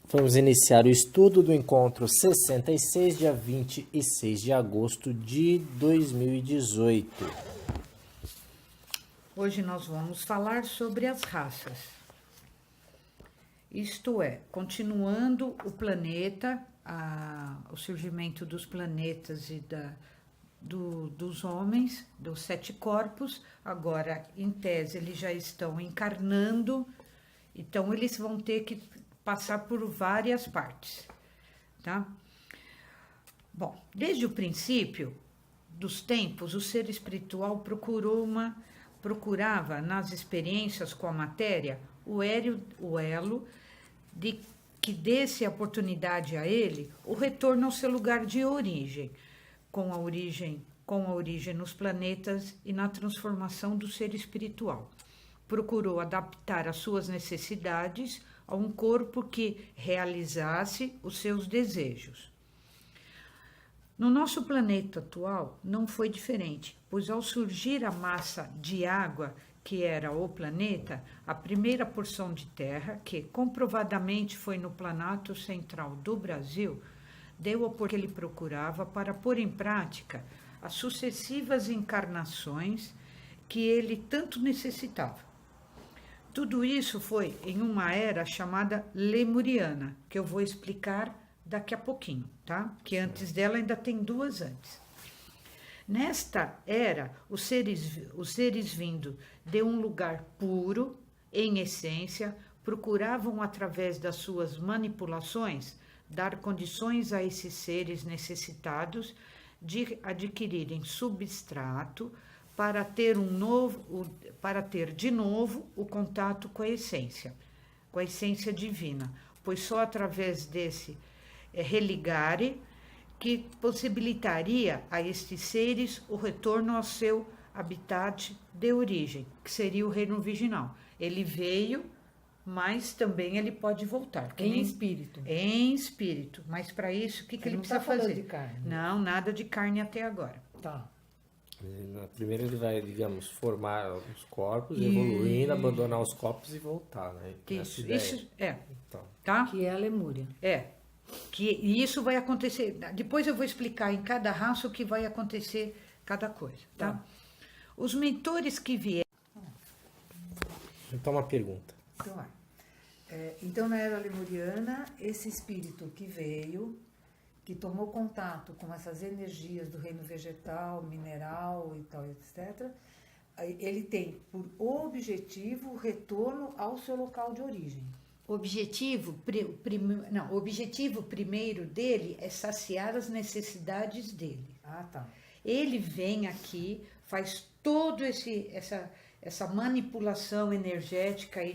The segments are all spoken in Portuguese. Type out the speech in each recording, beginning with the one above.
Vamos iniciar o estudo do encontro 66, dia 26 de agosto de 2018. Hoje nós vamos falar sobre as raças. Isto é, continuando o planeta, o surgimento dos planetas e dos homens, dos 7 corpos, agora, em tese, eles já estão encarnando, então eles vão ter que passar por várias partes, tá? Bom, desde o princípio dos tempos, o ser espiritual procurava nas experiências com a matéria o elo que desse a oportunidade a ele o retorno ao seu lugar de origem, com a origem nos planetas e na transformação do ser espiritual. Procurou adaptar as suas necessidades a um corpo que realizasse os seus desejos. No nosso planeta atual não foi diferente, pois ao surgir a massa de água que era o planeta, a primeira porção de terra, que comprovadamente foi no Planalto Central do Brasil, deu o que ele procurava para pôr em prática as sucessivas encarnações que ele tanto necessitava. Tudo isso foi em uma era chamada Lemuriana, que eu vou explicar daqui a pouquinho, tá? Que antes dela ainda tem 2 antes. Nesta era, os seres vindo de um lugar puro, em essência, procuravam, através das suas manipulações, dar condições a esses seres necessitados de adquirirem substrato para ter de novo o contato com a essência divina, pois só através desse religare que possibilitaria a estes seres o retorno ao seu habitat de origem, que seria o reino virginal. Ele veio, mas também ele pode voltar. Espírito. Em espírito. Mas para isso, o que ele precisa fazer? De carne. Não, nada de carne até agora. Tá. Primeiro ele vai, digamos, formar os corpos, evoluindo, abandonar os corpos e voltar, né? Isso é. Então. Tá? Que é a Lemúria. E isso vai acontecer. Depois eu vou explicar em cada raça o que vai acontecer cada coisa, tá? Os mentores que vieram. Então, uma pergunta. Então, na era lemuriana, esse espírito que veio, que tomou contato com essas energias do reino vegetal, mineral e tal, etc., ele tem por objetivo o retorno ao seu local de origem. O objetivo primeiro dele é saciar as necessidades dele. Ah, tá. Ele vem aqui, faz todo essa manipulação energética aí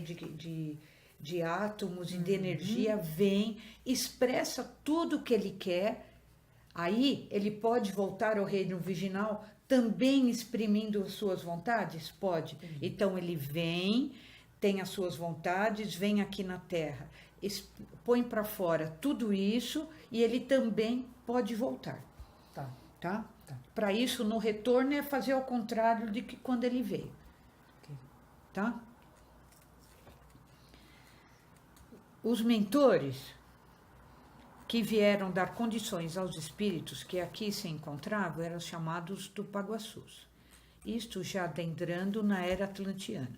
de átomos e de energia, vem, expressa tudo o que ele quer, aí ele pode voltar ao reino virginal também exprimindo as suas vontades? Pode. Então ele vem, tem as suas vontades, vem aqui na Terra, põe para fora tudo isso e ele também pode voltar. Tá? Para isso, no retorno, é fazer ao contrário de que quando ele veio. Tá? Os mentores que vieram dar condições aos espíritos que aqui se encontravam eram chamados Tupaguaçus. Isto já adentrando na era atlantiana.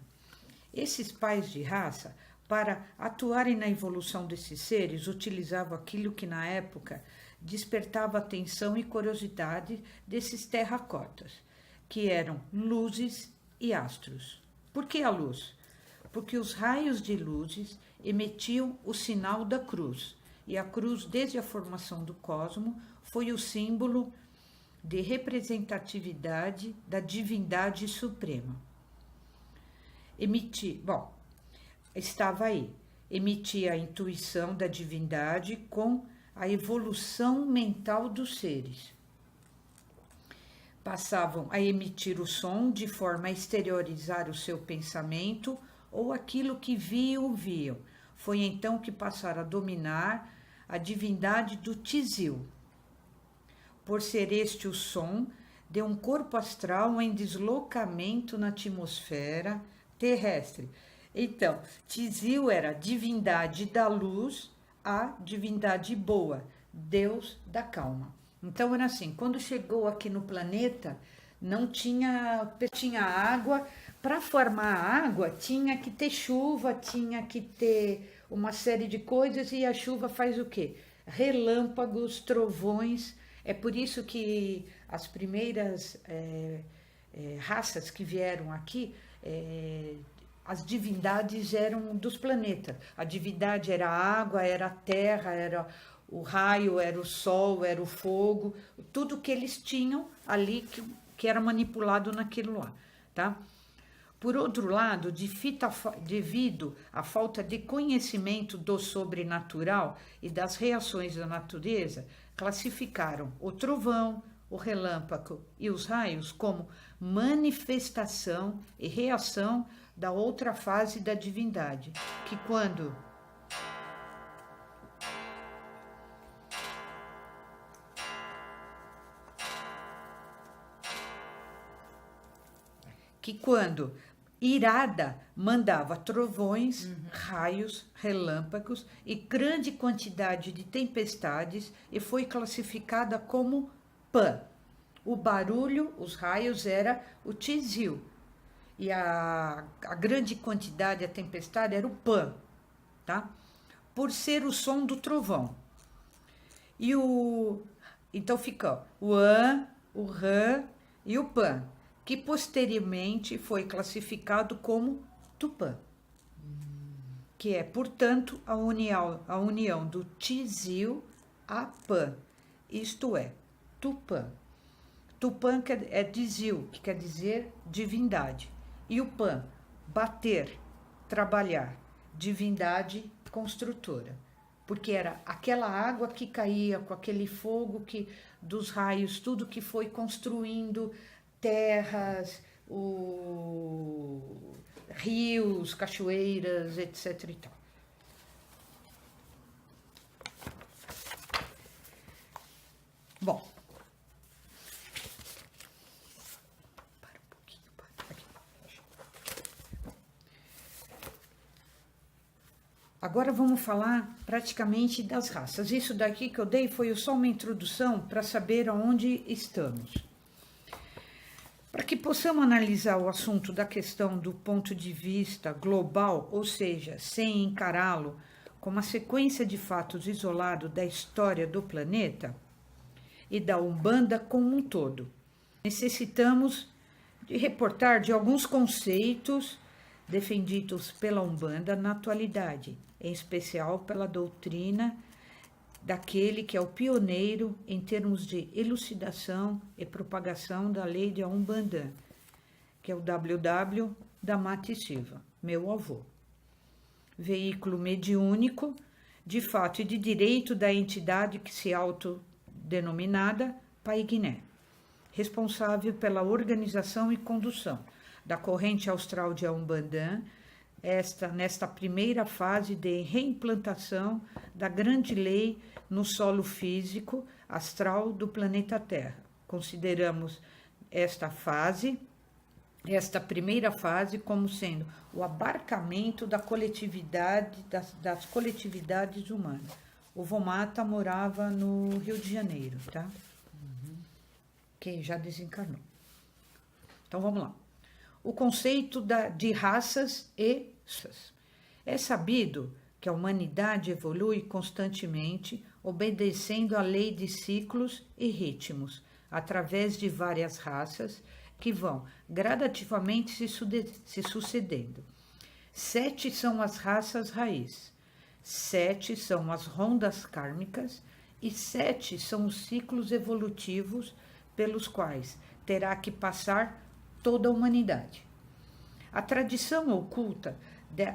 Esses pais de raça, para atuarem na evolução desses seres, utilizavam aquilo que na época despertava atenção e curiosidade desses terracotas, que eram luzes e astros. Por que a luz? Porque os raios de luzes emitiam o sinal da cruz, e a cruz, desde a formação do cosmos, foi o símbolo de representatividade da divindade suprema. Estava aí, emitia a intuição da divindade com a evolução mental dos seres. Passavam a emitir o som de forma a exteriorizar o seu pensamento ou aquilo que viam. Foi então que passaram a dominar a divindade do Tizil. Por ser este o som de um corpo astral em deslocamento na atmosfera terrestre. Então, Tizil era a divindade da luz a divindade boa, Deus da calma. Então era assim, quando chegou aqui no planeta, não tinha água. Para formar a água, tinha que ter chuva, tinha que ter uma série de coisas, e a chuva faz o quê? Relâmpagos, trovões. É por isso que as primeiras raças que vieram aqui, as divindades eram dos planetas. A divindade era a água, era a terra, era o raio, era o sol, era o fogo, tudo que eles tinham ali que era manipulado naquilo lá, tá? Por outro lado, devido à falta de conhecimento do sobrenatural e das reações da natureza, classificaram o trovão, o relâmpago e os raios como manifestação e reação da outra fase da divindade, que quando irada mandava trovões, raios, relâmpagos e grande quantidade de tempestades, e foi classificada como Pan. O barulho, os raios, era o Tizil, e a grande quantidade, a tempestade, era o Pan, tá? Por ser o som do trovão. Então fica o An, o Ran e o Pan, que posteriormente foi classificado como Tupã, que é, portanto, a união do Tizil a Pan, isto é, Tupã. Tupã é Tizil, que quer dizer divindade, e o Pan, bater, trabalhar, divindade construtora, porque era aquela água que caía com aquele fogo dos raios, tudo que foi construindo terras, rios, cachoeiras, etc. e tal. Bom, para um pouquinho, aqui. Agora vamos falar praticamente das raças. Isso daqui que eu dei foi só uma introdução para saber aonde estamos. Para que possamos analisar o assunto da questão do ponto de vista global, ou seja, sem encará-lo como uma sequência de fatos isolados da história do planeta e da Umbanda como um todo, necessitamos de reportar de alguns conceitos defendidos pela Umbanda na atualidade, em especial pela doutrina daquele que é o pioneiro em termos de elucidação e propagação da lei de Umbanda, que é o W.W. da Mata Silva, meu avô. Veículo mediúnico, de fato e de direito da entidade que se autodenominada Pai Guiné, responsável pela organização e condução da corrente austral de Umbanda, nesta primeira fase de reimplantação da grande lei no solo físico astral do planeta Terra. Consideramos esta primeira fase, como sendo o abarcamento da coletividade, das coletividades humanas. O Vomata morava no Rio de Janeiro, tá? Que já desencarnou. Então vamos lá. O conceito de raças e raças. É sabido que a humanidade evolui constantemente, obedecendo à lei de ciclos e ritmos, através de várias raças que vão gradativamente se sucedendo. 7 são as raças raiz, 7 são as rondas kármicas e 7 são os ciclos evolutivos pelos quais terá que passar toda a humanidade. A tradição oculta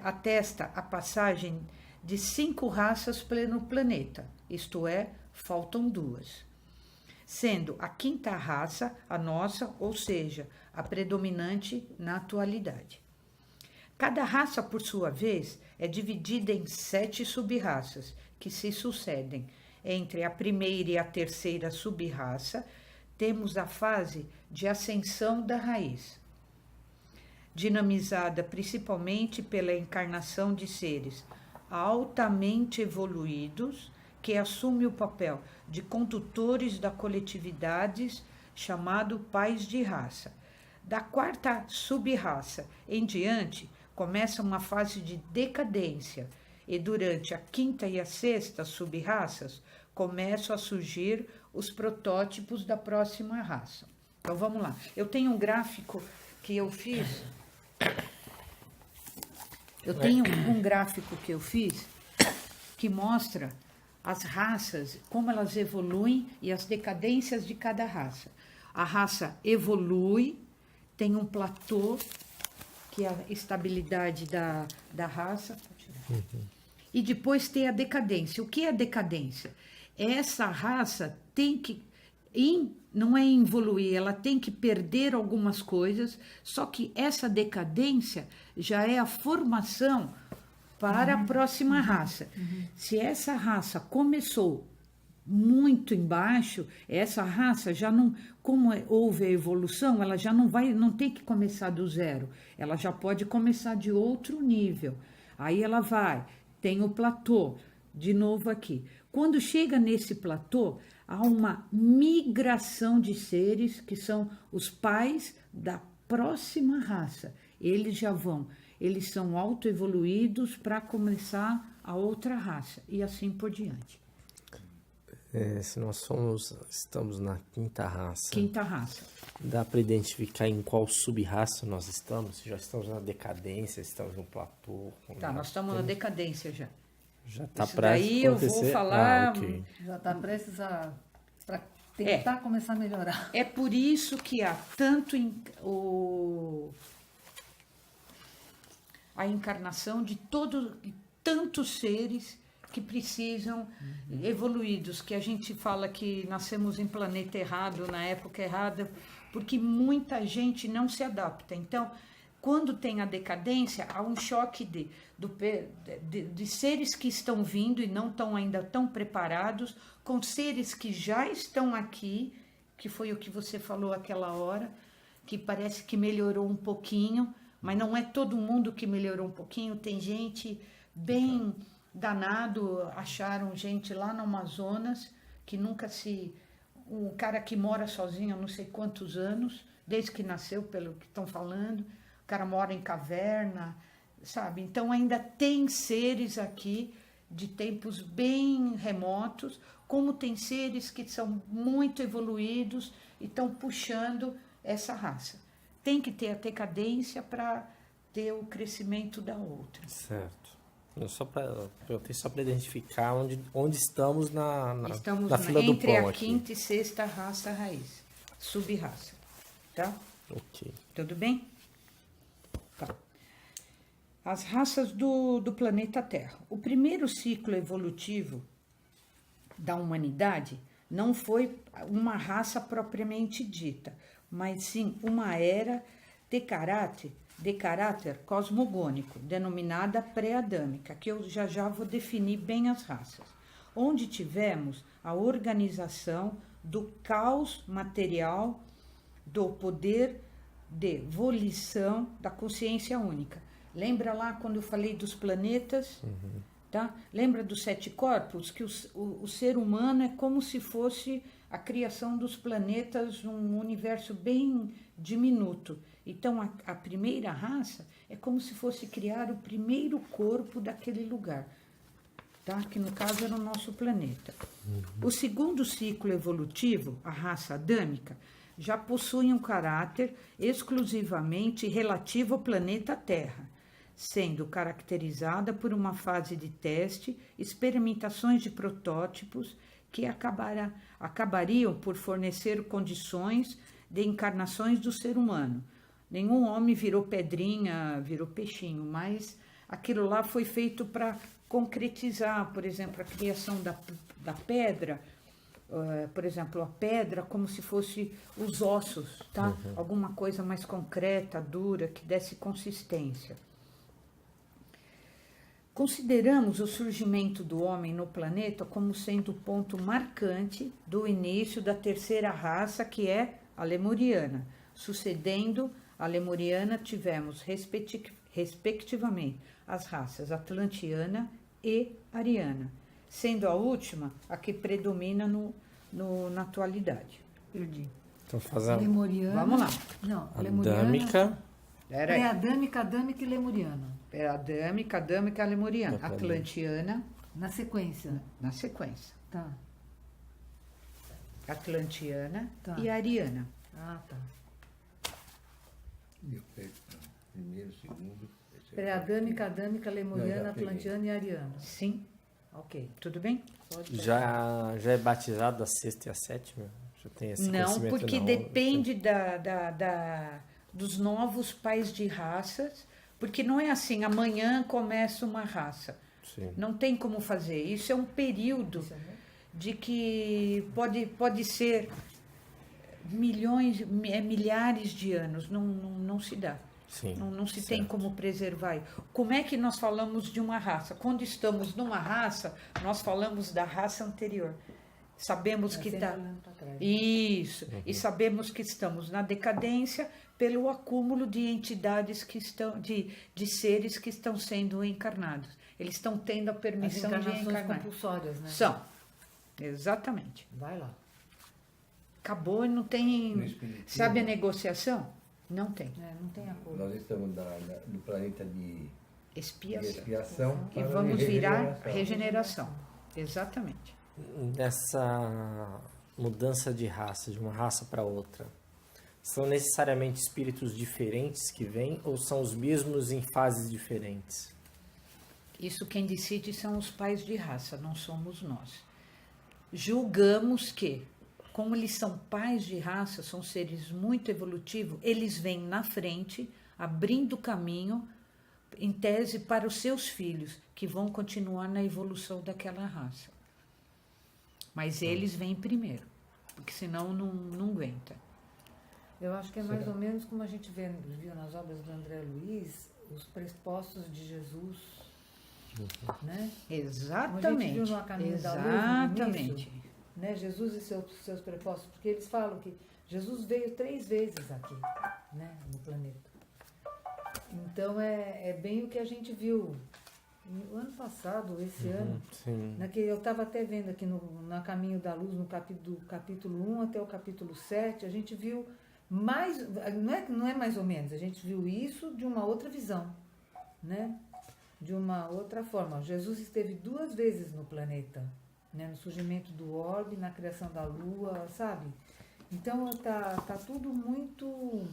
atesta a passagem de 5 raças pelo planeta, isto é, faltam 2. Sendo a 5ª raça a nossa, ou seja, a predominante na atualidade. Cada raça, por sua vez, é dividida em 7 sub-raças, que se sucedem. Entre a primeira e a terceira sub-raça, temos a fase de ascensão da raiz, dinamizada principalmente pela encarnação de seres altamente evoluídos que assumem o papel de condutores da coletividade, chamado pais de raça. Da quarta sub-raça em diante, começa uma fase de decadência, e durante a quinta e a sexta sub-raças, começam a surgir os protótipos da próxima raça. Então vamos lá. Eu tenho um gráfico que eu fiz. Que mostra as raças, como elas evoluem e as decadências de cada raça. A raça evolui, tem um platô, que é a estabilidade da raça. E depois tem a decadência. O que é a decadência? Essa raça tem que, não é evoluir, ela tem que perder algumas coisas, só que essa decadência já é a formação para a próxima raça. Se essa raça começou muito embaixo, essa raça já não, como houve a evolução, ela já não tem que começar do zero, ela já pode começar de outro nível. Aí ela tem o platô, de novo aqui. Quando chega nesse platô, há uma migração de seres que são os pais da próxima raça. Eles são autoevoluídos para começar a outra raça e assim por diante. Se nós estamos na quinta raça. Quinta raça. Dá para identificar em qual sub-raça nós estamos? Se já estamos na decadência, estamos no platô. Tá, nós estamos na decadência já. Já está prestes a acontecer. Eu vou falar. Okay. Já está prestes para tentar começar a melhorar. É por isso que há tanto a encarnação de tantos seres que precisam evoluídos, que a gente fala que nascemos em planeta errado, na época errada, porque muita gente não se adapta. Então, quando tem a decadência, há um choque de seres que estão vindo e não estão ainda tão preparados, com seres que já estão aqui, que foi o que você falou aquela hora, que parece que melhorou um pouquinho, mas não é todo mundo que melhorou um pouquinho, tem gente bem danado, acharam gente lá no Amazonas, que um cara que mora sozinho há não sei quantos anos, desde que nasceu, pelo que estão falando, o cara mora em caverna, sabe? Então ainda tem seres aqui de tempos bem remotos, como tem seres que são muito evoluídos e estão puxando essa raça. Tem que ter a decadência para ter o crescimento da outra. Certo. Só para identificar onde estamos na fila do pão entre a aqui. quinta e sexta raça raiz, sub-raça, tá? Ok. Tudo bem? Tá. As raças do planeta Terra. O primeiro ciclo evolutivo da humanidade não foi uma raça propriamente dita, mas sim uma era de caráter cosmogônico, denominada pré-adâmica, que eu já vou definir bem as raças, onde tivemos a organização do caos material, do poder de volição da consciência única. Lembra lá quando eu falei dos planetas? Tá? Lembra dos 7 corpos? Que o ser humano é como se fosse a criação dos planetas, um universo bem diminuto. Então, a primeira raça é como se fosse criar o primeiro corpo daquele lugar, tá? Que no caso era o nosso planeta. O segundo ciclo evolutivo, a raça adâmica, já possui um caráter exclusivamente relativo ao planeta Terra, sendo caracterizada por uma fase de teste, experimentações de protótipos que acabariam por fornecer condições de encarnações do ser humano. Nenhum homem virou pedrinha, virou peixinho, mas aquilo lá foi feito para concretizar, por exemplo, a criação da pedra, por exemplo, a pedra como se fosse os ossos, tá? Alguma coisa mais concreta, dura, que desse consistência. Consideramos o surgimento do homem no planeta como sendo o ponto marcante do início da terceira raça, que é a lemuriana. Sucedendo a lemuriana, tivemos, respectivamente, as raças atlantiana e ariana, sendo a última a que predomina na atualidade. Perdi. Então fazendo Lemuriana. Vamos lá. Não, lemuriana. adâmica, Pré-adâmica, adâmica e lemuriana. Adâmica, lemuriana, Tá bom. atlantiana, Na sequência. na sequência. Tá. Atlantiana Tá. e ariana. Ah, tá. Eu pego primeiro, segundo. terceiro, Pré-adâmica, adâmica, lemuriana, Não, já peguei. atlantiana e ariana. Sim, Ok. tudo bem? Pode já é batizado a sexta e a sétima? Já tem esse Não, conhecimento? porque Não. depende dos novos pais de raças, porque não é assim, amanhã começa uma raça. Sim. Não tem como fazer. Isso é um período Isso, né? de que pode ser milhões, milhares de anos. Não se dá. Sim. Não se tem certo. como preservar. Como é que nós falamos de uma raça? Quando estamos numa raça, nós falamos da raça anterior. Sabemos que Sempre está. olhando pra trás. Isso. E sabemos que estamos na decadência pelo acúmulo de entidades que estão, de seres que estão sendo encarnados. Eles estão tendo a As permissão de encarnações encarnar. compulsórias, né? São. Exatamente. Vai lá. Acabou e não tem. No espiritismo. Sabe a negociação? Não tem. Não tem acordo. Nós estamos no planeta de Expiação. expiação. E para vamos virar regeneração. regeneração. Exatamente. Nessa mudança de raça, de uma raça para outra, são necessariamente espíritos diferentes que vêm ou são os mesmos em fases diferentes? Isso quem decide são os pais de raça, não somos nós. Julgamos que, como eles são pais de raça, são seres muito evolutivos, eles vêm na frente, abrindo caminho, em tese, para os seus filhos, que vão continuar na evolução daquela raça. Mas eles vêm primeiro, porque senão não aguenta. Eu acho que é mais ou menos como a gente viu nas obras do André Luiz, os prespostos de Jesus, né? Como a gente Exatamente. viu no A Caminho da Luz, no Exatamente. início, né? Jesus e seus prespostos, porque eles falam que Jesus veio 3 vezes aqui, né? No planeta. Então é bem o que a gente viu no ano passado, esse ano. Sim. Eu estava até vendo aqui no Caminho da Luz, do capítulo 1 até o capítulo 7, a gente viu mais, não é mais ou menos, a gente viu isso de uma outra visão, né? De uma outra forma. Jesus esteve 2 vezes no planeta, né? No surgimento do orbe, na criação da lua, sabe? Então tá tudo muito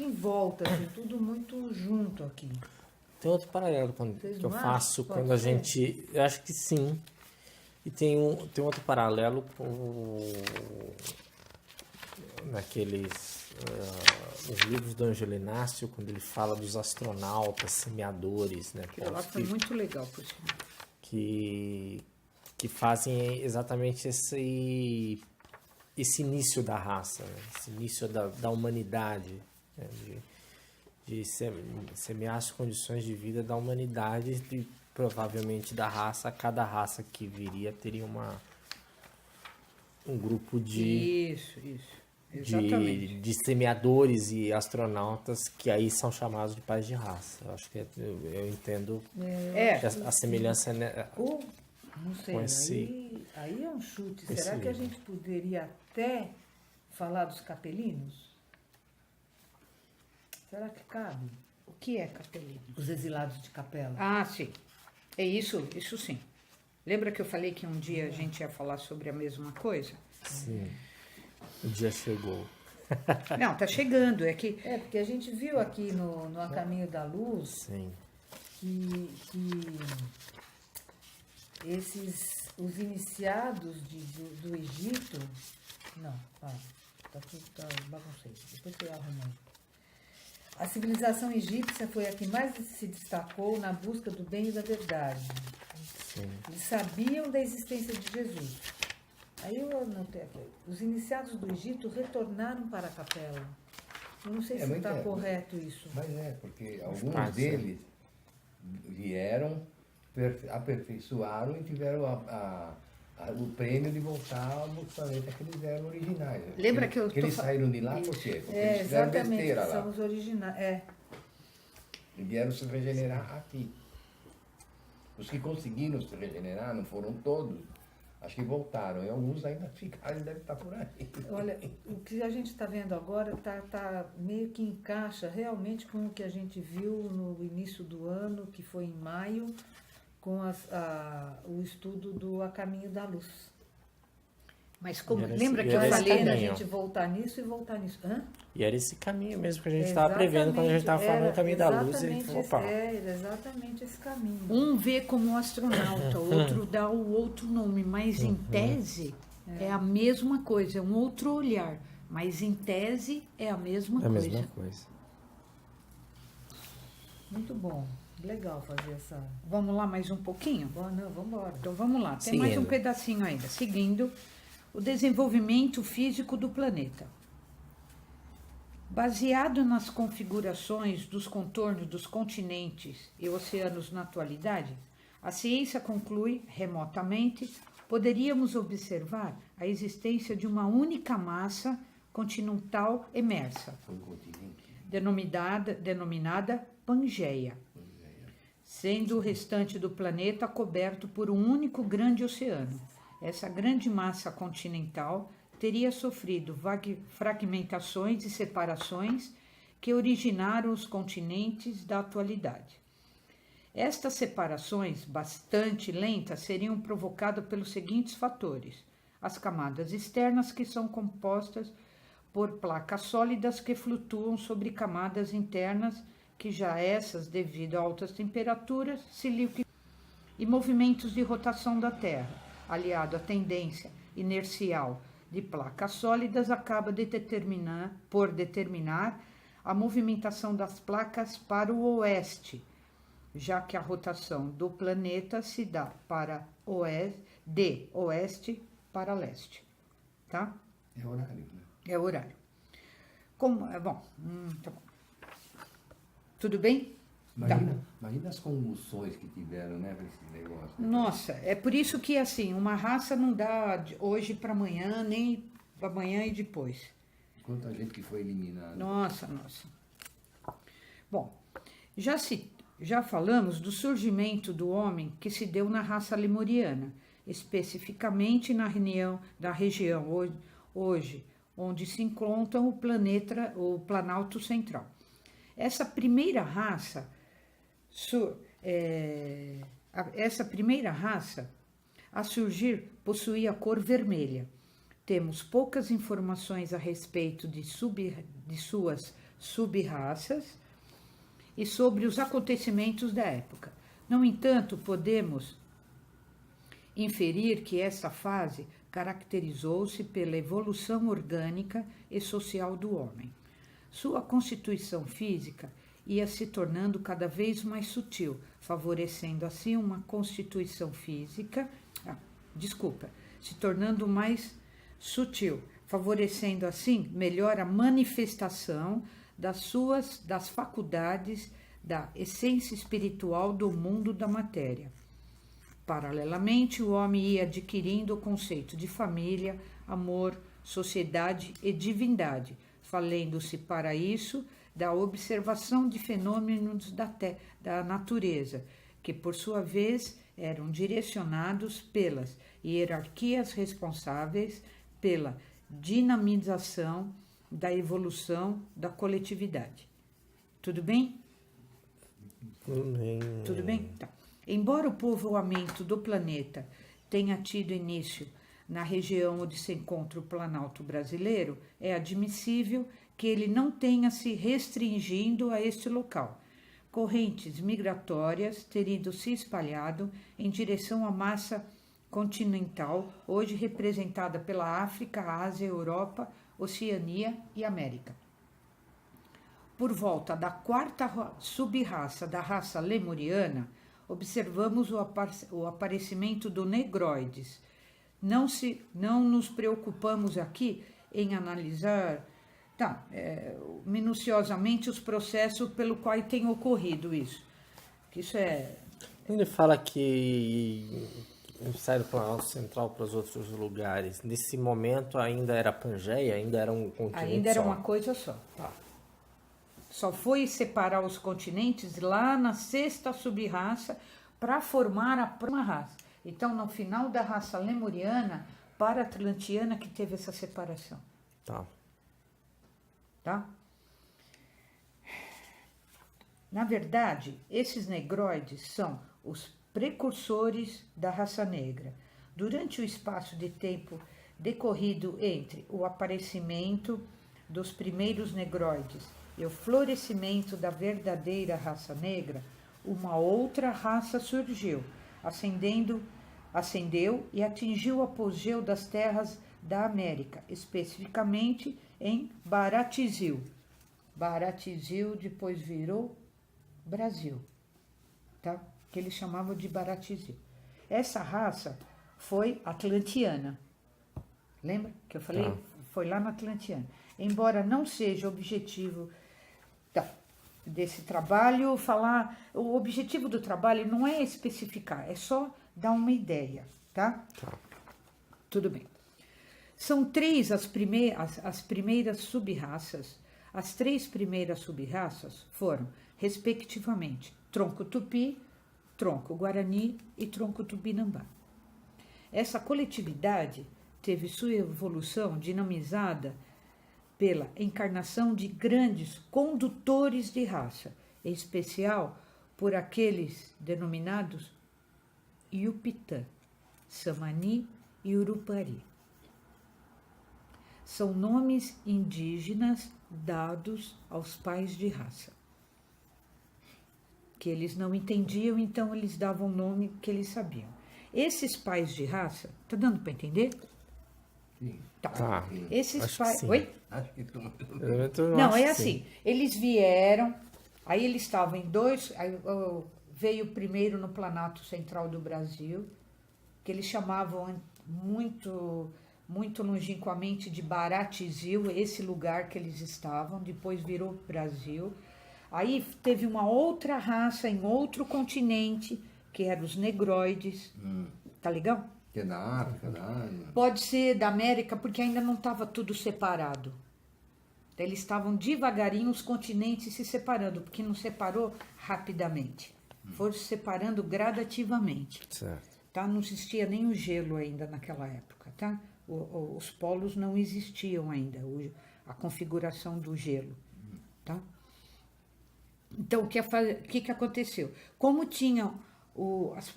em volta, assim, tudo muito junto aqui. Tem outro paralelo Vocês que eu não faço acham? quando Pode a ser? gente. Eu acho que sim. E tem outro paralelo com naqueles os livros do Ângelo Inácio, quando ele fala dos astronautas, semeadores, né? Aquilo lá foi muito legal, por sinal. que fazem exatamente esse início da raça, né? Esse início da humanidade, né? de semear as condições de vida da humanidade e provavelmente da raça. Cada raça que viria teria um grupo Isso. Exatamente. de semeadores e astronautas que aí são chamados de pais de raça. Eu acho que eu entendo que a semelhança é Ou, não sei, Com esse- aí é um chute. esse Será que a livro. gente poderia até falar dos capelinos? Será que cabe? O que é capelino? Os exilados de capela. Ah, sim. É isso sim. Lembra que eu falei que um dia a gente ia falar sobre a mesma coisa? sim. O dia chegou. Não, tá chegando. É que É, porque a gente viu aqui no A Caminho da Luz Sim. que os iniciados do Egito. Não, tá tudo bagunçado. Depois eu arrumo. A civilização egípcia foi a que mais se destacou na busca do bem e da verdade. Sim. Eles sabiam da existência de Jesus. Aí eu anotei aqui. Os iniciados do Egito retornaram para a capela. Eu não sei se mas está correto isso. Mas porque alguns pais, deles vieram, aperfeiçoaram e tiveram o prêmio de voltar no planeta que eles eram originais. Lembra que eu tô eles fa- saíram de lá por quê? Porque É, eles fizeram exatamente, besteira lá. são os originais. É. E vieram se regenerar aqui. Os que conseguiram se regenerar, não foram todos, acho que voltaram. E alguns ainda ficaram, devem estar por aí. Olha, o que a gente está vendo agora tá meio que encaixa realmente com o que a gente viu no início do ano, que foi em maio, com o estudo do A Caminho da Luz. Mas como, Era lembra esse- que eu era esse falei, A né? caminho. gente voltar nisso e voltar nisso. Hã? E era esse caminho mesmo que a gente estava prevendo quando a gente estava falando do caminho da luz. E a gente falou, opa, Era exatamente esse caminho. Um vê como um astronauta, o outro dá o outro nome, mas em tese é a mesma coisa, é um outro olhar, mas em tese é a mesma é a coisa. mesma coisa. Muito bom. Legal fazer essa. Vamos lá mais um pouquinho? Bom, não, vamos embora. Então vamos lá, tem mais um Seguindo. pedacinho ainda. Seguindo, o desenvolvimento físico do planeta. Baseado nas configurações dos contornos dos continentes e oceanos na atualidade, a ciência conclui, remotamente, poderíamos observar a existência de uma única massa continental emersa, Foi um continente. denominada Pangeia, sendo o restante do planeta coberto por um único grande oceano. Essa grande massa continental teria sofrido fragmentações e separações que originaram os continentes da atualidade. Estas separações, bastante lentas, seriam provocadas pelos seguintes fatores: as camadas externas, que são compostas por placas sólidas que flutuam sobre camadas internas, que já essas, devido a altas temperaturas, se liquidam, e movimentos de rotação da Terra, aliado à tendência inercial de placas sólidas, acaba por determinar a movimentação das placas para o oeste, já que a rotação do planeta se dá de oeste para leste, tá? É horário, né? É o horário. Como, bom, tá bom. Tudo bem? Imagina as convulsões que tiveram, né, com esse negócio. Nossa, é por isso que, assim, uma raça não dá de hoje para amanhã, nem amanhã e depois. Quanta gente que foi eliminada. Nossa. Bom, já falamos do surgimento do homem que se deu na raça lemuriana, especificamente na região hoje, onde se encontra o Planalto Central. Essa primeira raça a surgir possuía a cor vermelha. Temos poucas informações a respeito de suas sub-raças e sobre os acontecimentos da época. No entanto, podemos inferir que essa fase caracterizou-se pela evolução orgânica e social do homem. Sua constituição física ia se tornando cada vez mais sutil, favorecendo assim uma constituição física, se tornando mais sutil, favorecendo assim melhor a manifestação das faculdades da essência espiritual do mundo da matéria. Paralelamente, o homem ia adquirindo o conceito de família, amor, sociedade e divindade, valendo-se para isso da observação de fenômenos da natureza, que por sua vez eram direcionados pelas hierarquias responsáveis pela dinamização da evolução da coletividade. Tudo bem? Tudo bem? Tá. Embora o povoamento do planeta tenha tido início na região onde se encontra o Planalto brasileiro, é admissível que ele não tenha se restringindo a este local. Correntes migratórias teriam se espalhado em direção à massa continental, hoje representada pela África, Ásia, Europa, Oceania e América. Por volta da quarta sub-raça da raça lemuriana, observamos o aparecimento do negroides. Não nos preocupamos aqui em analisar minuciosamente os processos pelo qual tem ocorrido isso. Isso é... Ele fala que sai do Planalto Central para os outros lugares. Nesse momento ainda era Pangeia, ainda era um continente Ainda era só. uma coisa só. Tá. Só foi separar os continentes lá na sexta sub-raça, para formar a próxima raça. Então, no final da raça lemuriana para a atlantiana que teve essa separação. Tá. Tá? Na verdade, esses negroides são os precursores da raça negra. Durante o espaço de tempo decorrido entre o aparecimento dos primeiros negroides e o florescimento da verdadeira raça negra, uma outra raça surgiu, ascendeu e atingiu o apogeu das terras da América, especificamente em Baratizil. Baratizil depois virou Brasil, tá? Que eles chamavam de Baratizil. Essa raça foi atlantiana. Lembra que eu falei? Tá. Foi lá na Atlantiana. Embora não seja objetivo desse trabalho falar, o objetivo do trabalho não é especificar, é só dar uma ideia, tá? Tá. Tudo bem. São três as primeiras sub-raças. As três primeiras sub-raças foram, respectivamente, tronco tupi, tronco guarani e tronco tupinambá. Essa coletividade teve sua evolução dinamizada pela encarnação de grandes condutores de raça, em especial por aqueles denominados Iupitã, Samani e Urupari. São nomes indígenas dados aos pais de raça, que eles não entendiam, então eles davam o nome que eles sabiam. Esses pais de raça, tá dando para entender? Sim. Tá. Esses Acho que pais. sim. Oi? Acho que tu... Não, acho é que assim. sim. Eles vieram, aí eles estavam em dois. Aí, veio primeiro no Planalto Central do Brasil, que eles chamavam muito longínquamente de Baratizil, esse lugar que eles estavam, depois virou Brasil. Aí teve uma outra raça em outro continente, que eram os negroides. Tá legal? Que é da África, da Ásia. Pode ser da América, porque ainda não estava tudo separado. Eles estavam devagarinho os continentes se separando, porque não separou rapidamente. Foram se separando gradativamente. Certo. Tá? Não existia nem o gelo ainda naquela época. Tá? Os polos não existiam ainda, a configuração do gelo. Tá? Então, o que aconteceu? Como tinham os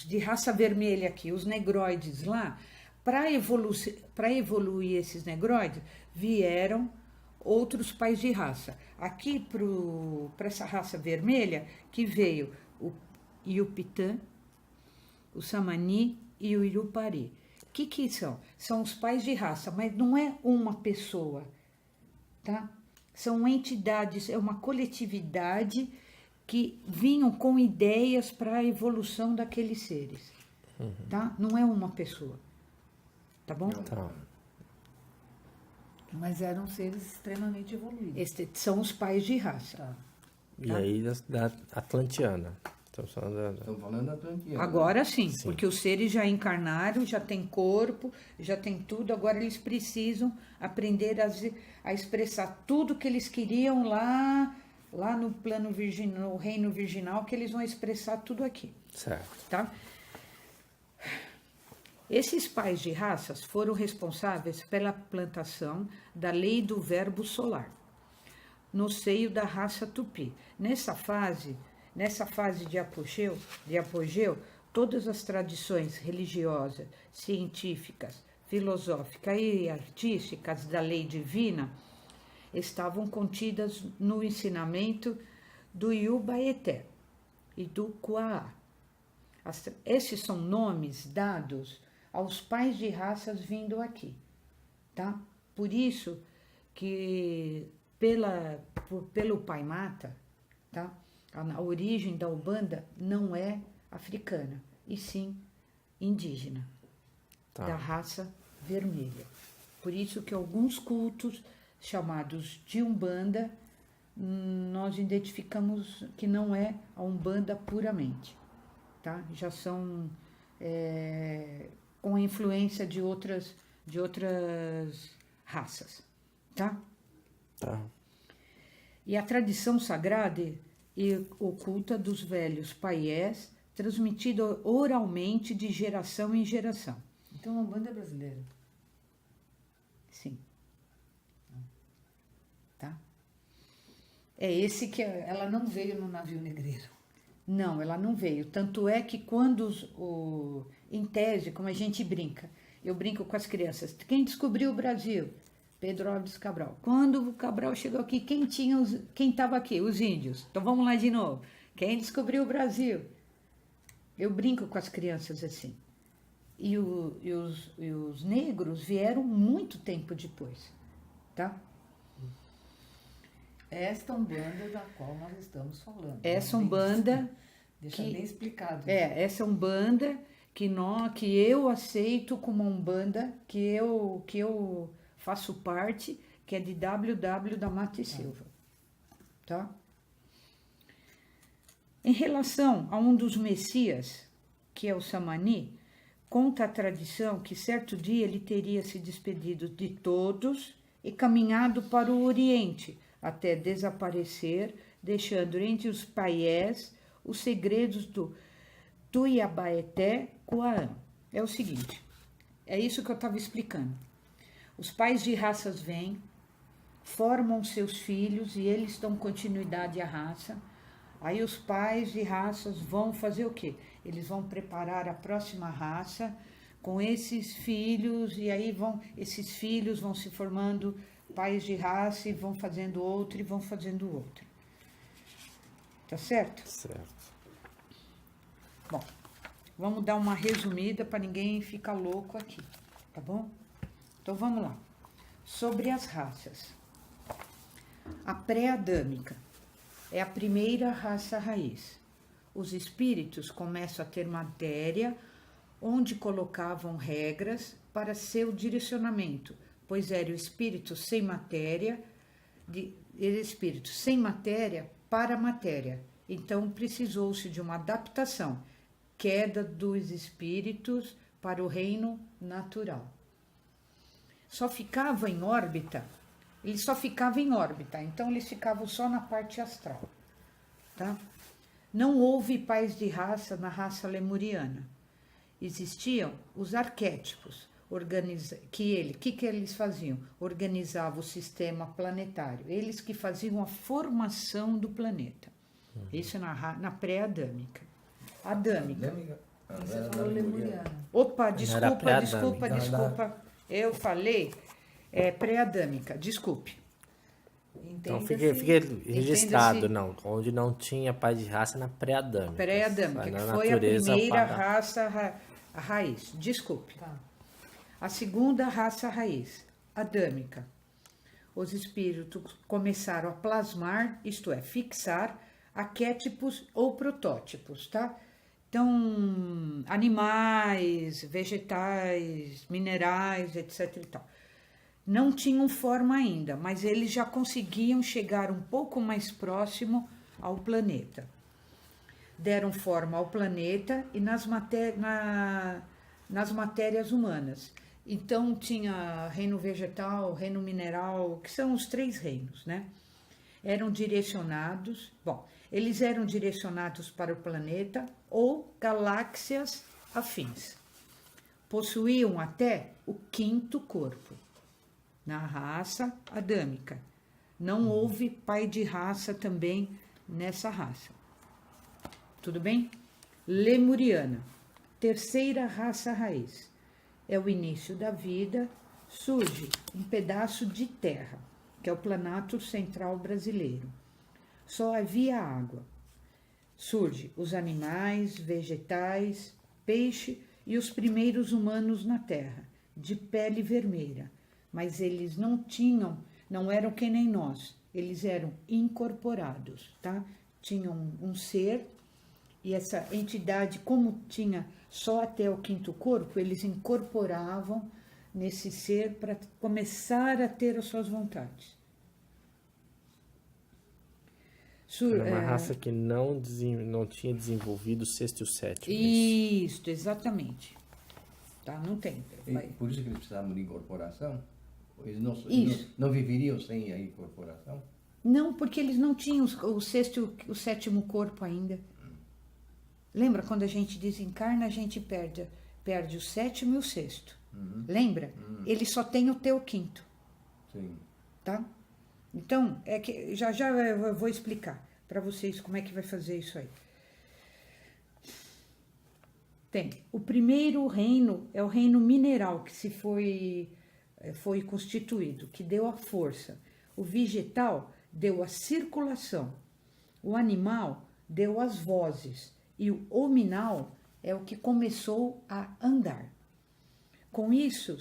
de raça vermelha aqui, os negroides lá, para evoluir esses negroides, vieram outros pais de raça. Aqui, para essa raça vermelha, que veio o Iupitã, o Samani e o Irupari. O que são? São os pais de raça, mas não é uma pessoa, tá? São entidades, é uma coletividade que vinham com ideias para a evolução daqueles seres, tá? Não é uma pessoa, tá bom? Tá. Mas eram seres extremamente evoluídos. Estes são os pais de raça. Tá. E aí da Atlantiana. Estamos Estamos falando da Atlantiana. Agora sim, Sim. porque os seres já encarnaram, já tem corpo, já tem tudo, agora eles precisam aprender a expressar tudo que eles queriam lá no plano virginal, no reino virginal, que eles vão expressar tudo aqui, Certo. tá? Esses pais de raças foram responsáveis pela plantação da lei do verbo solar no seio da raça tupi. Nessa fase de apogeu, todas as tradições religiosas, científicas, filosóficas e artísticas da lei divina estavam contidas no ensinamento do Yubaeté e do Kuaá. Esses são nomes dados aos pais de raças vindo aqui, tá? Por isso que pelo Pai Mata, tá? A origem da Umbanda não é africana, e sim indígena, Tá. da raça vermelha. Por isso que alguns cultos chamados de Umbanda, nós identificamos que não é a Umbanda puramente, tá? Já são com influência de outras raças, tá? Tá. E a tradição sagrada e oculta dos velhos paiés, transmitida oralmente de geração em geração. Então a Umbanda é brasileira. Sim. Tá? É esse que é. Ela não veio no navio negreiro. Não, ela não veio. Tanto é que quando, em tese, como a gente brinca, eu brinco com as crianças, quem descobriu o Brasil? Pedro Álvares Cabral. Quando o Cabral chegou aqui, quem estava aqui? Os índios. Então vamos lá de novo. Quem descobriu o Brasil? Eu brinco com as crianças assim. E os negros vieram muito tempo depois, tá? Esta Umbanda da qual nós estamos falando. Essa Umbanda... Deixa bem explicado. Essa Umbanda que eu aceito como uma Umbanda que eu faço parte, que é de WW da Mata e Silva. Tá? Em relação a um dos messias, que é o Samani, conta a tradição que certo dia ele teria se despedido de todos e caminhado para o Oriente, até desaparecer, deixando entre os paiés os segredos do Tuiabaeté Coaã. É o seguinte, é isso que eu estava explicando. Os pais de raças vêm, formam seus filhos e eles dão continuidade à raça. Aí os pais de raças vão fazer o quê? Eles vão preparar a próxima raça com esses filhos e aí esses filhos vão se formando pais de raça e vão fazendo outro e vão fazendo outro. Tá certo? Certo. Bom, vamos dar uma resumida para ninguém ficar louco aqui, tá bom? Então vamos lá. Sobre as raças. A pré-adâmica é a primeira raça raiz. Os espíritos começam a ter matéria onde colocavam regras para seu direcionamento, pois era o espírito sem matéria, espírito sem matéria para a matéria. Então precisou-se de uma adaptação, queda dos espíritos para o reino natural. Só ficava em órbita, então eles ficavam só na parte astral, tá? Não houve pais de raça na raça lemuriana. Existiam os arquétipos, que eles faziam? Organizavam o sistema planetário, eles que faziam a formação do planeta. Isso na pré-adâmica. Adâmica. Você falou lemuriana. Opa, Era pré-adâmica. desculpa. Eu falei pré-adâmica, desculpe. Então fique registrado, não. Onde não tinha pai de raça na pré-adâmica. Pré-adâmica, que foi a primeira raça raiz. Desculpe. Tá. A segunda raça raiz, adâmica. Os espíritos começaram a plasmar, isto é, fixar arquétipos ou protótipos, tá? Então, animais, vegetais, minerais, etc. e tal. Não tinham forma ainda, mas eles já conseguiam chegar um pouco mais próximo ao planeta. Deram forma ao planeta e nas matérias humanas. Então, tinha reino vegetal, reino mineral, que são os 3 reinos, né? Eles eram direcionados para o planeta ou galáxias afins. Possuíam até o 5º corpo. Na raça adâmica. Não houve pai de raça também nessa raça. Tudo bem? Lemuriana, terceira raça raiz. É o início da vida, surge um pedaço de terra, que é o Planalto Central brasileiro. Só havia água. Surge os animais, vegetais, peixe e os primeiros humanos na terra, de pele vermelha. Mas eles não eram que nem nós, eles eram incorporados, tá? Tinham um ser, e essa entidade, como tinha só até o 5º corpo, eles incorporavam nesse ser para começar a ter as suas vontades. Era uma raça que não tinha desenvolvido o 6º e o 7º. Isso, exatamente. Tá, não tem. Por isso que eles precisavam de incorporação? Eles não Isso. não viveriam sem a incorporação? Não, porque eles não tinham o sexto e o sétimo corpo ainda. Lembra quando a gente desencarna, a gente perde o sétimo e o sexto. Lembra? Ele só tem o teu quinto, Sim. tá? Então, é que já eu vou explicar para vocês como é que vai fazer isso aí. Tem. O primeiro reino é o reino mineral que se foi constituído, que deu a força. O vegetal deu a circulação. O animal deu as vozes. E o hominal é o que começou a andar. Com isso,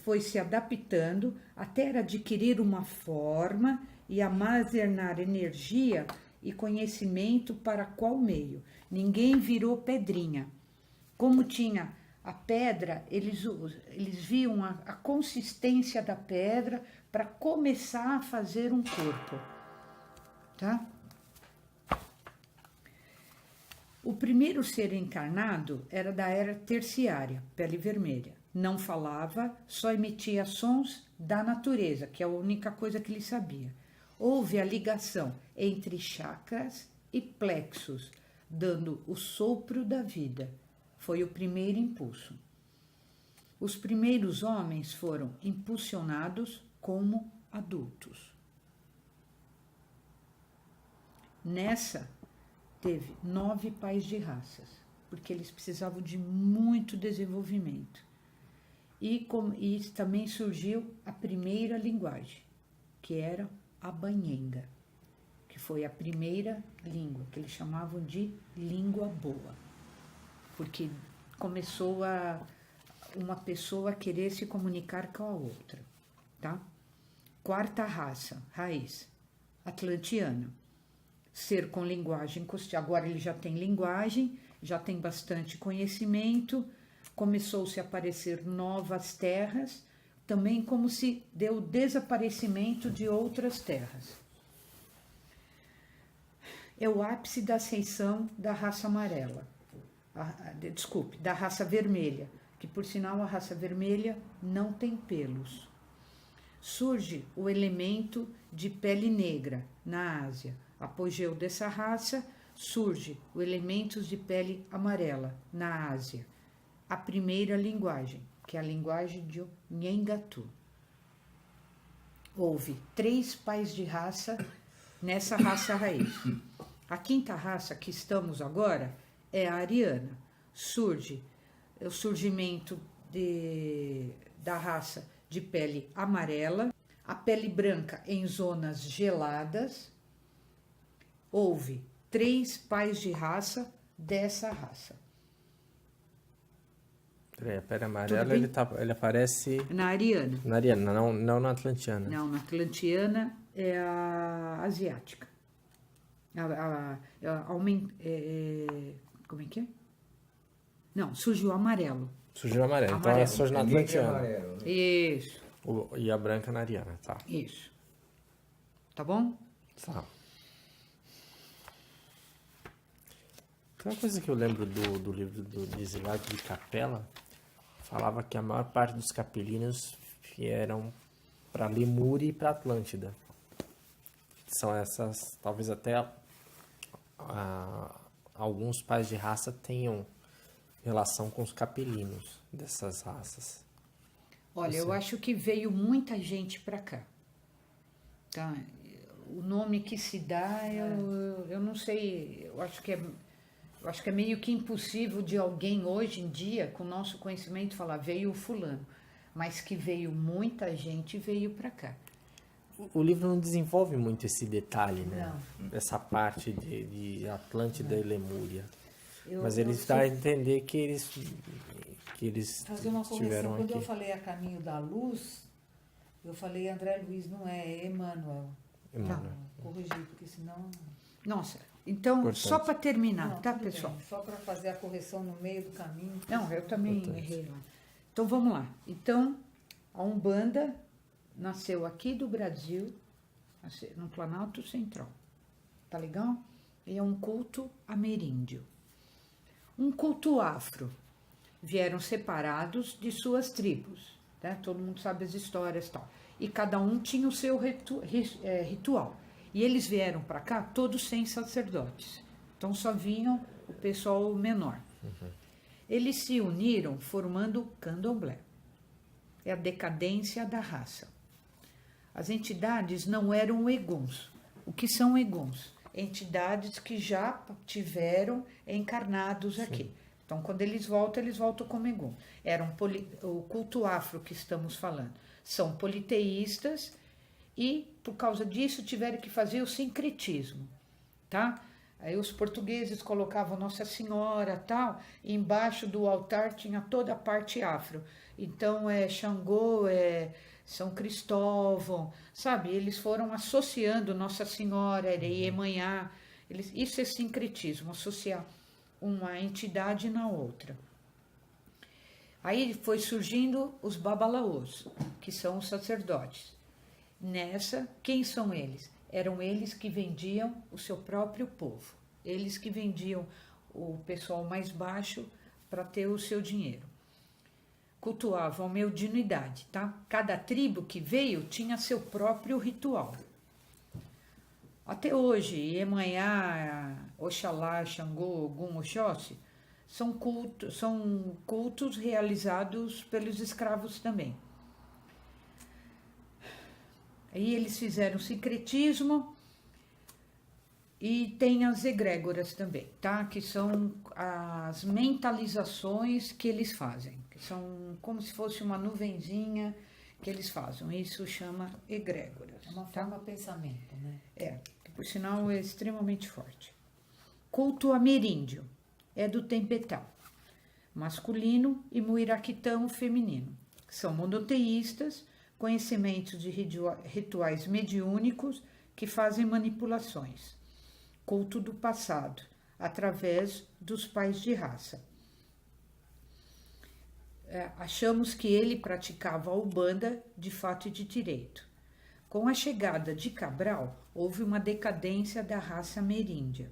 foi se adaptando até adquirir uma forma e armazenar energia e conhecimento para qual meio. Ninguém virou pedrinha. Como tinha a pedra, eles viam a consistência da pedra para começar a fazer um corpo. Tá? O primeiro ser encarnado era da era terciária, pele vermelha. Não falava, só emitia sons da natureza, que é a única coisa que ele sabia. Houve a ligação entre chakras e plexos, dando o sopro da vida. Foi o primeiro impulso. Os primeiros homens foram impulsionados como adultos. Nessa, teve 9 pais de raças, porque eles precisavam de muito desenvolvimento. E também surgiu a primeira linguagem, que era a banhenga, que foi a primeira língua, que eles chamavam de língua boa, porque começou uma pessoa a querer se comunicar com a outra, tá? Quarta raça, raiz, atlantiana. Ser com linguagem, agora ele já tem linguagem, já tem bastante conhecimento, começou-se a aparecer novas terras, também como se deu o desaparecimento de outras terras. É o ápice da ascensão da raça amarela, da raça vermelha, que por sinal a raça vermelha não tem pelos. Surge o elemento de pele negra na Ásia. Apogeu dessa raça, surge o elementos de pele amarela na Ásia. A primeira linguagem, que é a linguagem de Nhengatu. Houve 3 pais de raça nessa raça raiz. A quinta raça que estamos agora é a ariana. Surge o surgimento da raça de pele amarela, a pele branca em zonas geladas. Houve 3 pais de raça dessa raça. Peraí, a pele amarela ele aparece Na ariana. na ariana, não na atlantiana. Não, na atlantiana é a asiática. Como é que é? Não, surgiu o amarelo. Surgiu o amarelo, então Amarelo. ela surge na Ninguém é atlantiana. amarelo, né? Isso, E a branca na ariana, tá. isso. Tá bom? Tá. Tem uma coisa que eu lembro do livro do Desilac de Capella, falava que a maior parte dos capelinos vieram para Lemúria e para Atlântida. São essas, talvez até alguns pais de raça tenham relação com os capelinos dessas raças. Olha, eu acho que veio muita gente para cá. Tá? O nome que se dá, eu não sei, eu acho que é meio que impossível de alguém hoje em dia, com o nosso conhecimento, falar veio o fulano. Mas que veio muita gente, veio para cá. O livro não desenvolve muito esse detalhe, né? Não. Essa parte de Atlântida e Lemúria. Mas Eu eles dão a entender que eles fazer uma correção. estiveram Quando eu aqui. falei A Caminho da Luz, eu falei André Luiz, não é Emmanuel. Emmanuel. Corrigir, porque senão... Nossa, então, Importante. só para terminar, Não, tá, tudo bem, pessoal? só para fazer a correção no meio do caminho. Não, eu também Importante. errei lá. Então, vamos lá. Então, a Umbanda nasceu aqui do Brasil, no Planalto Central. Tá legal? E é um culto ameríndio. Um culto afro. Vieram separados de suas tribos. Né? Todo mundo sabe as histórias e tal. e cada um tinha o seu ritual. E eles vieram para cá todos sem sacerdotes. Então só vinham o pessoal menor. Eles se uniram formando o candomblé. É a decadência da raça. As entidades não eram eguns. O que são eguns? Entidades que já tiveram encarnados aqui. Então, quando eles voltam como egum. O culto afro que estamos falando. São politeístas e, por causa disso, tiveram que fazer o sincretismo, tá? Aí os portugueses colocavam Nossa Senhora, tal, e embaixo do altar tinha toda a parte afro. Então, Xangô, São Cristóvão, sabe? Eles foram associando Nossa Senhora, Iemanjá. Isso é sincretismo, associar uma entidade na outra. Aí foi surgindo os babalaôs, que são os sacerdotes. Nessa, quem são eles? Eram eles que vendiam o seu próprio povo. Eles que vendiam o pessoal mais baixo para ter o seu dinheiro. Cultuavam a mediunidade, tá? Cada tribo que veio tinha seu próprio ritual. Até hoje, Iemanjá, Oxalá, Xangô, Ogum, Oxóssi, são cultos realizados pelos escravos também. Aí eles fizeram sincretismo e tem as egrégoras também, tá? Que são as mentalizações que eles fazem, que são como se fosse uma nuvenzinha que eles fazem. Isso chama egrégoras. É uma forma de pensamento, né? Que por sinal é extremamente forte. Culto ameríndio é do Tempetal, masculino, e Muiraquitão, feminino. São monoteístas, conhecimentos de rituais mediúnicos que fazem manipulações. Culto do passado, através dos pais de raça. Achamos que ele praticava a Umbanda de fato e de direito. Com a chegada de Cabral, houve uma decadência da raça ameríndia.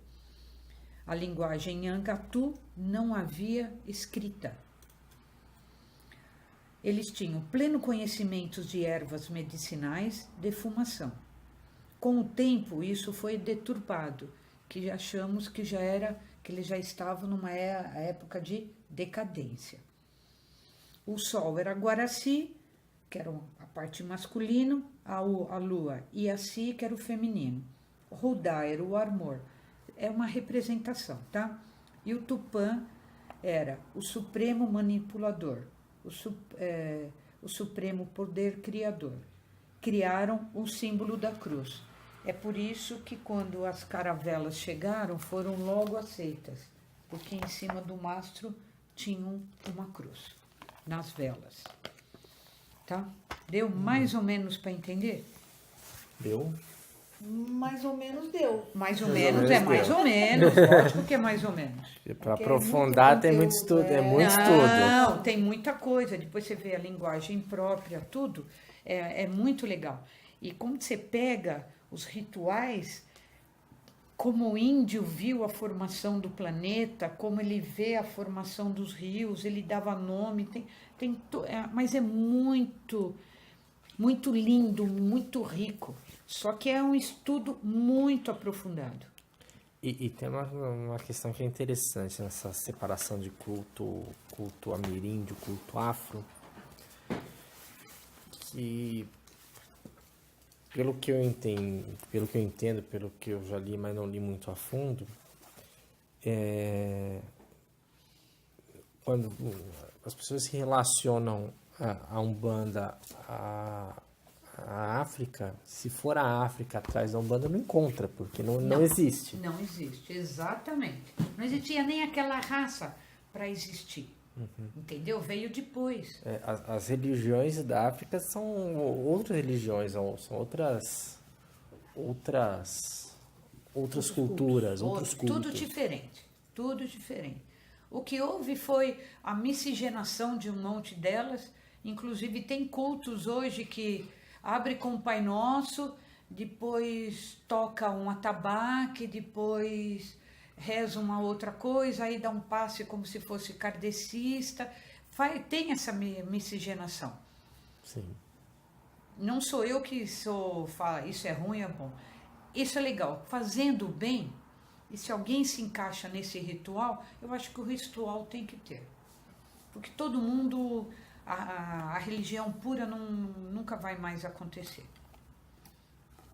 A linguagem Angatu não havia escrita. Eles tinham pleno conhecimento de ervas medicinais, defumação. Com o tempo, isso foi deturpado, que achamos que eles já estavam numa época de decadência. O sol era Guaraci, que era a parte masculina, a lua Iaci, que era o feminino. Rudá era o amor. É uma representação, tá? E o Tupã era o supremo manipulador, o supremo poder criador. Criaram o símbolo da cruz. É por isso que quando as caravelas chegaram, foram logo aceitas, porque em cima do mastro tinham uma cruz, nas velas. Tá? Deu mais ou menos para entender? Deu? Mais ou menos deu. Mais ou menos é mais ou menos, lógico que é mais ou menos. Para aprofundar tem muito estudo, Não, tem muita coisa. Depois você vê a linguagem própria, tudo. É muito legal. E como você pega os rituais, como o índio viu a formação do planeta, como ele vê a formação dos rios, ele dava nome, mas é muito, muito lindo, muito rico. Só que é um estudo muito aprofundado. E tem uma questão que é interessante nessa separação de culto ameríndio, culto afro, que pelo que eu entendo, pelo que eu já li, mas não li muito a fundo, quando as pessoas se relacionam a Umbanda à África, se for a África atrás da Umbanda, não encontra, porque não existe. Não existe, exatamente. Não existia nem aquela raça para existir. Entendeu? Veio depois. As religiões da África são outras religiões, são outras culturas, outros cultos. Tudo diferente. O que houve foi a miscigenação de um monte delas. Inclusive tem cultos hoje que abre com o Pai Nosso, depois toca um atabaque, depois reza uma outra coisa, aí dá um passe como se fosse kardecista. Tem essa miscigenação. Sim. não sou eu que fala isso é ruim, é bom. Isso é legal. Fazendo bem, e se alguém se encaixa nesse ritual, eu acho que o ritual tem que ter. Porque todo mundo, a religião pura nunca vai mais acontecer.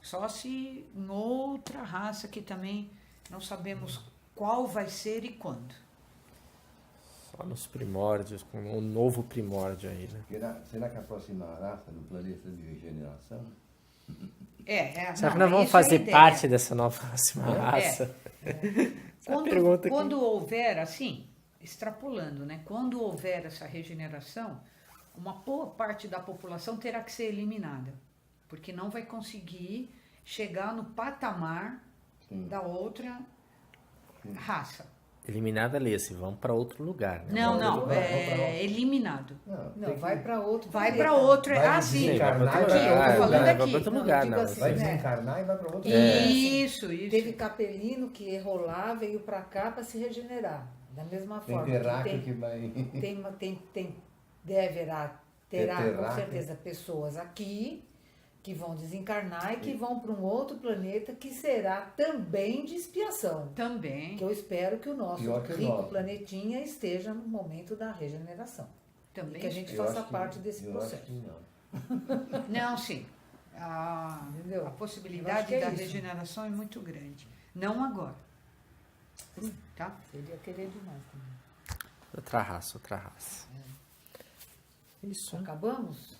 Só se em outra raça que também não sabemos qual vai ser e quando. Só nos primórdios, com um novo primórdio aí, né? Será que a próxima raça do planeta de regeneração? Será que nós vamos fazer parte dessa nova próxima raça? Quando houver, assim, extrapolando, né? Quando houver essa regeneração, uma boa parte da população terá que ser eliminada. Porque não vai conseguir chegar no patamar da outra raça. Eliminada ali, assim, vamos para outro lugar. Né? Não, é eliminado. Não, vai para outro. Vai para outro, vai assim. desencarnar, Aqui, vai eu tô falando vai aqui. para outro lugar, digo não. assim, vai né? desencarnar e vai para outro Isso. Teve capelino que errou lá, veio para cá para se regenerar. Da mesma Tem forma. terráqueo que vai... Terá com certeza pessoas aqui que vão desencarnar e que vão para um outro planeta que será também de expiação. Também. Que eu espero que o nosso Pior que o rico nosso. planetinha esteja no momento da regeneração. E Também. que a gente Eu faça acho que- parte desse eu acho processo. que não. Não, sim. A Entendeu? a Eu acho possibilidade que é da isso. regeneração é muito grande. Não agora. Tá? Seria querer demais também. Outra raça. Isso. Acabamos?